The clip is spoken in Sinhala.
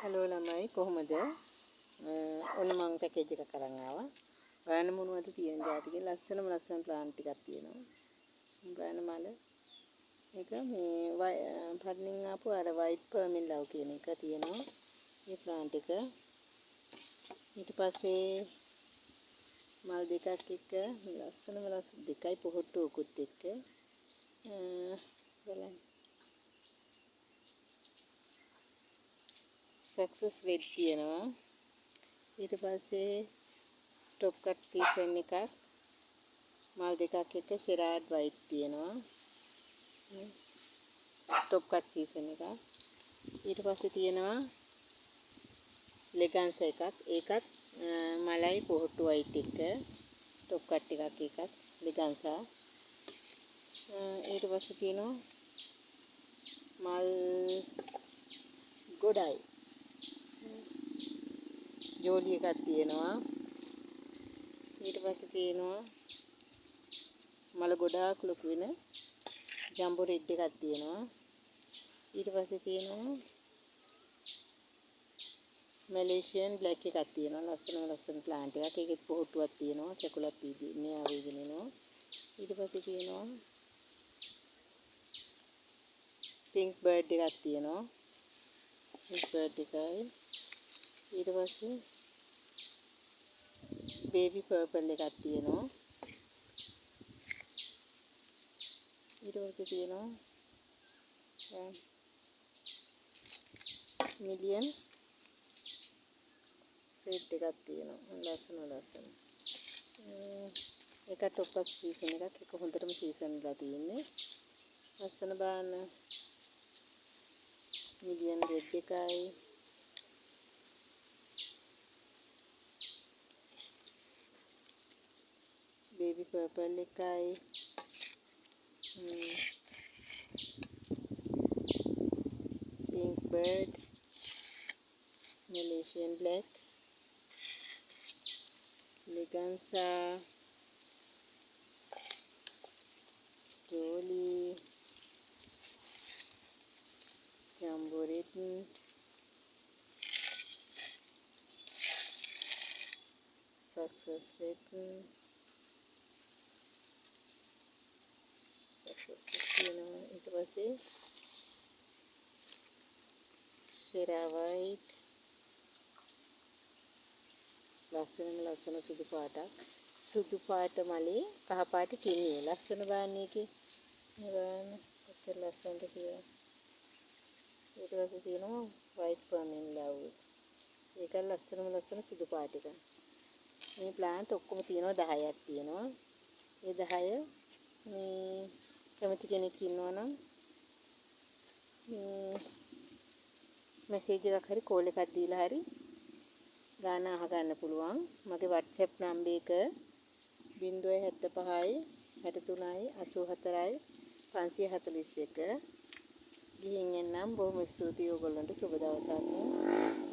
හලෝ ළමයි කොහොමද? ඔන්න මම පැකේජ් එකක් අරන් ආවා. බලන්න මොනවද තියෙන જાතික ලස්සන ප්ලාන්ට් ටිකක් තියෙනවා. බලන්න මල. ඒක මේ පටනින් ආපු අර වයිට් පර්මින් ලව් කියන එක තියෙනවා. මේ ප්ලාන්ට් එක. ඊට පස්සේ මල් දෙකක් එක්ක ලස්සන දෙකයි පොහොට්ටුවකුත් එක්ක බලන්න. සක්සස් රෙඩ් තියෙනවා. ඊට පස්සේ টොප් කට් සීසන් එකක් මල් දෙකක් එක්ක ෂෙරාඩ් වයිට් තියෙනවා. টොප් කට් සීසන් එකක්. ඊට පස්සේ තියෙනවා ලෙගන්ස් එකක්. ඒකත් මලයි පොහොට්ටු වයිට් එක්ක টොප් කට් එකක් ඒකත් ලෙගන්සා. ඊට පස්සේ තියෙනවා මල් ගොඩයි. ජෝලි එකක් තියෙනවා. ඊට පස්සේ තියෙනවා මල ගොඩාක් ලොකු වෙන ජම්බෝ රෙඩ් එකක් තියෙනවා. ඊට පස්සේ තියෙනවා මැලේසියන් බ්ලැක් එකක් තියෙනවා. ලස්සන ප්ලාන්ට් එකක්. ඒකෙත් පොහොට්ටුවක් තියෙනවා. කැකුලක් ඉන්නේ ආවේගෙන එනවා. ඊට පස්සේ තියෙනවා පින්ක් බර්ඩ් එකක් තියෙනවා. පින්ක් බර්ඩ් එකයි. ඊට පස්සේ බේබි පර්පල් එකක් තියෙනවා. ඊට පස්සේ තියෙනවා මිලියන් රෙඩ් එකක් තියෙනවා. ලස්සන. එක টොප් අප් සීසන් එකක්. එක හොඳටම සීසන් වෙලා තියෙන්නේ. ලස්සන බලන්න. මිලියන් රෙඩ් එකයි. බේබි පර්පල් එකයි. පින්ක් බර්ඩ්, මැලේසියන් බ්ලැක්, ලෙගන්සා, jolly, jumbo red, success red, තියෙනවා. ඊට පස්සේ ෂෙරා වයිට්, ලස්සන සුදු පාටක්. සුදු පාට මලේ කහ පාට කිනිය. ලස්සන බලන්න එකේ. මේ බලන්න කොච්චර ලස්සනද කියලා. ඊට පස්සේ තියෙනවා වයිට් පර්මින් ලව්. ඒක ලස්සන සුදු පාට එක. මේ ප්ලාන්ට් ඔක්කොම තියෙනවා 10ක් තියෙනවා. ඒ 10 මේ කැමති කෙනෙක් ඉන්නවා නම් මෙසේජ් එකක් හරි කෝල් එකක් දීලා හරි ගාන අහගන්න පුළුවන්. මගේ WhatsApp නම්බර් එක 075 63 84 541. ගිහින් එන්නම්. බොහොම ස්තුතියි ඔයගොල්ලන්ට. සුබ දවසක්.